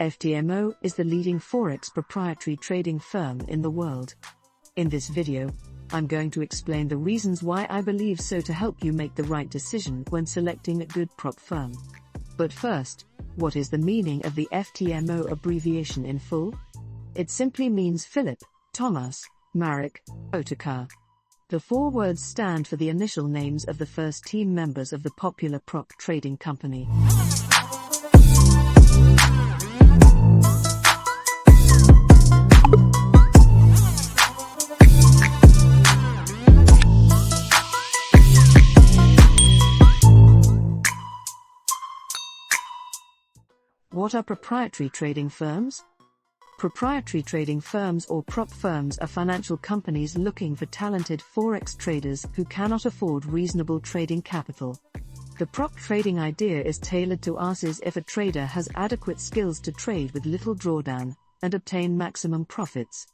FTMO is the leading Forex proprietary trading firm in the world. In this video, I'm going to explain the reasons why I believe so to help you make the right decision when selecting a good prop firm. But first, what is the meaning of the FTMO abbreviation in full? It simply means Philip, Thomas, Marek, Otakar. The four words stand for the initial names of the first team members of the popular prop trading company. What are proprietary trading firms? Proprietary trading firms or prop firms are financial companies looking for talented Forex traders who cannot afford reasonable trading capital. The prop trading idea is tailored to us if a trader has adequate skills to trade with little drawdown and obtain maximum profits.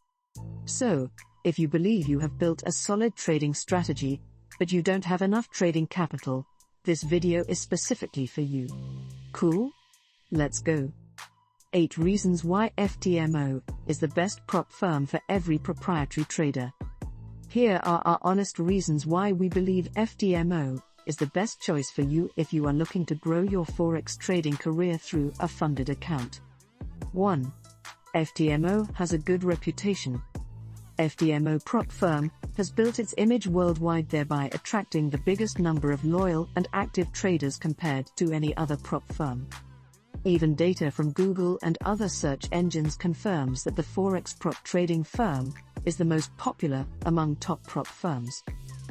So, if you believe you have built a solid trading strategy, but you don't have enough trading capital, this video is specifically for you. Cool? Let's go. 8 reasons why FTMO is the best prop firm for every proprietary trader. Here are our honest reasons why we believe FTMO is the best choice for you if you are looking to grow your Forex trading career through a funded account. 1. FTMO has a good reputation. FTMO prop firm has built its image worldwide, thereby attracting the biggest number of loyal and active traders compared to any other prop firm. Even data from Google and other search engines confirms that the Forex prop trading firm is the most popular among top prop firms.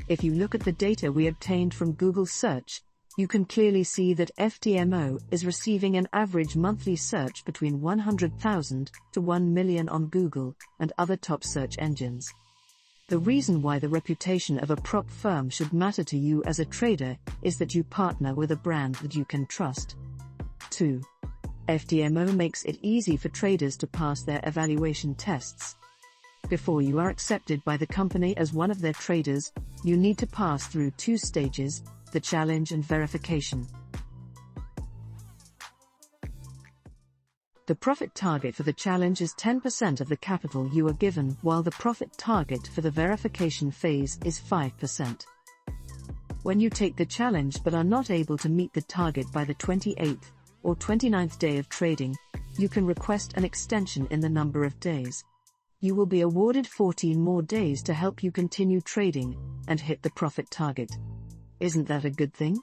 If you look at the data we obtained from Google search, you can clearly see that FTMO is receiving an average monthly search between 100,000 to 1 million on Google and other top search engines. The reason why the reputation of a prop firm should matter to you as a trader is that you partner with a brand that you can trust. 2. FTMO makes it easy for traders to pass their evaluation tests. Before you are accepted by the company as one of their traders, you need to pass through 2 stages, the challenge and verification. The profit target for the challenge is 10% of the capital you are given, while the profit target for the verification phase is 5%. When you take the challenge but are not able to meet the target by the 28th or 29th day of trading, you can request an extension in the number of days. You will be awarded 14 more days to help you continue trading and hit the profit target. Isn't that a good thing?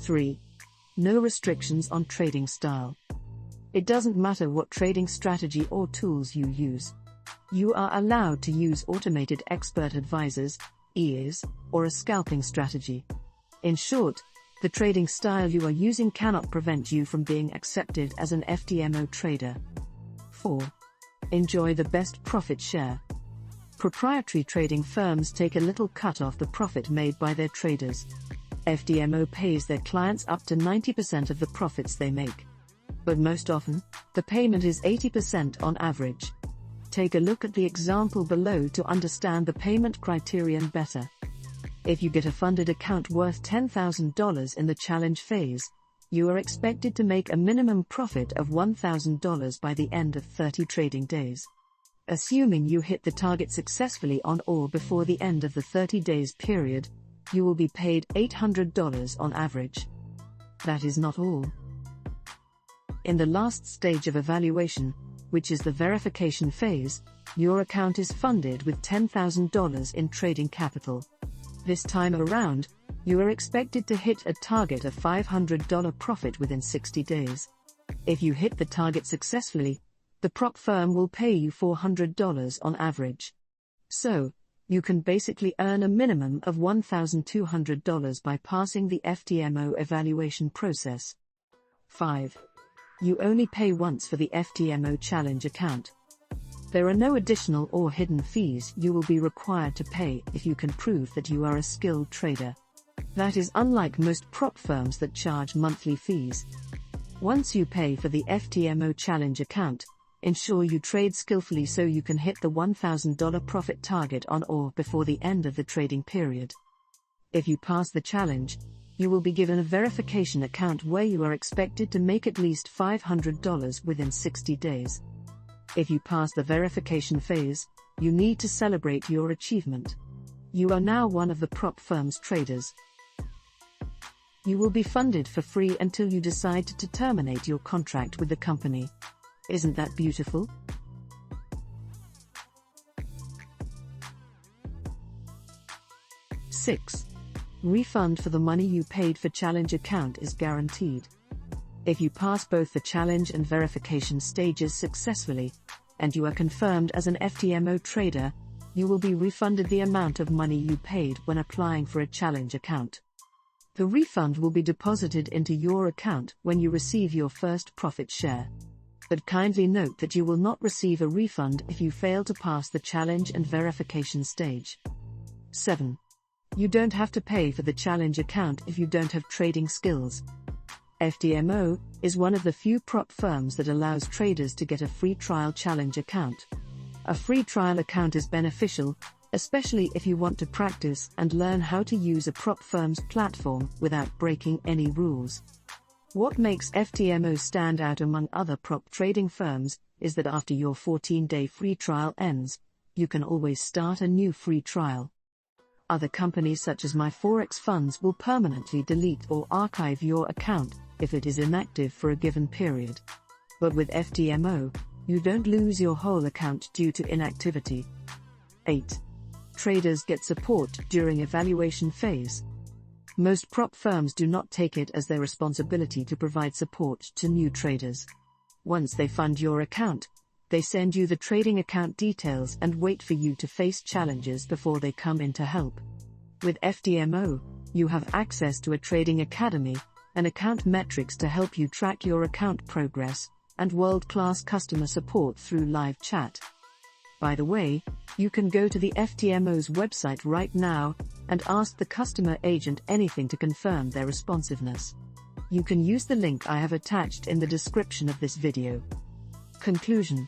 3. No restrictions on trading style. It doesn't matter what trading strategy or tools you use. You are allowed to use automated expert advisors, EAs, or a scalping strategy. In short, the trading style you are using cannot prevent you from being accepted as an FTMO trader. 4. Enjoy the best profit share. Proprietary trading firms take a little cut off the profit made by their traders. FTMO pays their clients up to 90% of the profits they make. But most often, the payment is 80% on average. Take a look at the example below to understand the payment criterion better. If you get a funded account worth $10,000 in the challenge phase, you are expected to make a minimum profit of $1,000 by the end of 30 trading days. Assuming you hit the target successfully on or before the end of the 30 days period, you will be paid $800 on average. That is not all. In the last stage of evaluation, which is the verification phase, your account is funded with $10,000 in trading capital. This time around, you are expected to hit a target of $500 profit within 60 days. If you hit the target successfully, the prop firm will pay you $400 on average. So, you can basically earn a minimum of $1,200 by passing the FTMO evaluation process. 5. You only pay once for the FTMO challenge account. There are no additional or hidden fees you will be required to pay if you can prove that you are a skilled trader. That is unlike most prop firms that charge monthly fees. Once you pay for the FTMO challenge account, ensure you trade skillfully so you can hit the $1,000 profit target on or before the end of the trading period. If you pass the challenge, you will be given a verification account where you are expected to make at least $500 within 60 days. If you pass the verification phase, you need to celebrate your achievement. You are now one of the prop firm's traders. You will be funded for free until you decide to terminate your contract with the company. Isn't that beautiful? Six. Refund for the money you paid for challenge account is guaranteed. If you pass both the challenge and verification stages successfully, and you are confirmed as an FTMO trader, you will be refunded the amount of money you paid when applying for a challenge account. The refund will be deposited into your account when you receive your first profit share. But kindly note that you will not receive a refund if you fail to pass the challenge and verification stage. 7. You don't have to pay for the challenge account if you don't have trading skills. FTMO is one of the few prop firms that allows traders to get a free trial challenge account. A free trial account is beneficial, especially if you want to practice and learn how to use a prop firm's platform without breaking any rules. What makes FTMO stand out among other prop trading firms is that after your 14-day free trial ends, you can always start a new free trial. Other companies such as My Forex Funds will permanently delete or archive your account if it is inactive for a given period. But with FTMO, you don't lose your whole account due to inactivity. 8. Traders get support during evaluation phase. Most prop firms do not take it as their responsibility to provide support to new traders. Once they fund your account, they send you the trading account details and wait for you to face challenges before they come in to help. With FTMO, you have access to a trading academy, and account metrics to help you track your account progress, and world-class customer support through live chat. By the way, you can go to the FTMO's website right now and ask the customer agent anything to confirm their responsiveness. You can use the link I have attached in the description of this video. Conclusion.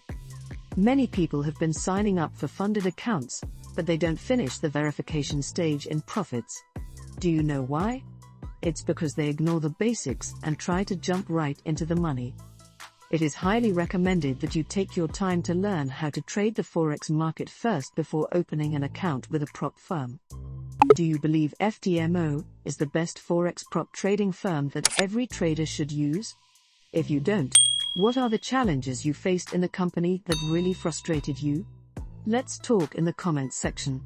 Many people have been signing up for funded accounts, but they don't finish the verification stage in profits. Do you know why? It's because they ignore the basics and try to jump right into the money. It is highly recommended that you take your time to learn how to trade the Forex market first before opening an account with a prop firm. Do you believe FTMO is the best Forex prop trading firm that every trader should use? If you don't, what are the challenges you faced in the company that really frustrated you? Let's talk in the comments section.